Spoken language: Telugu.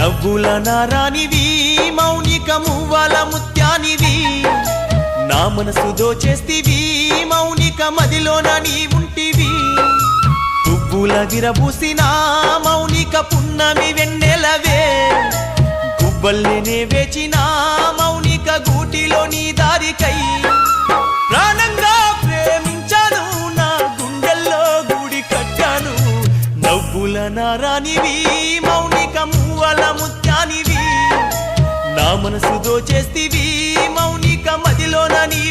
నవ్వుల నారానివి మౌనిక మువ్వల ముత్యానివి నా మనసు దోచేస్తివి మౌనిక మదిలోన నీ ఉంటివి పువ్వుల విరబూసిన మౌనిక పున్నమి వెన్నెలవే గుబ్బల్లేనే వేచిన మౌనిక గూటిలో నీ దారికై ప్రాణంగా ప్రేమించాను నా గుండెల్లో గుడి కట్టాను నవ్వుల నారానివి మౌనిక మువ్వల ముత్యానివి నా మనసు దోచేస్తివి మౌనిక మదిలోన నీ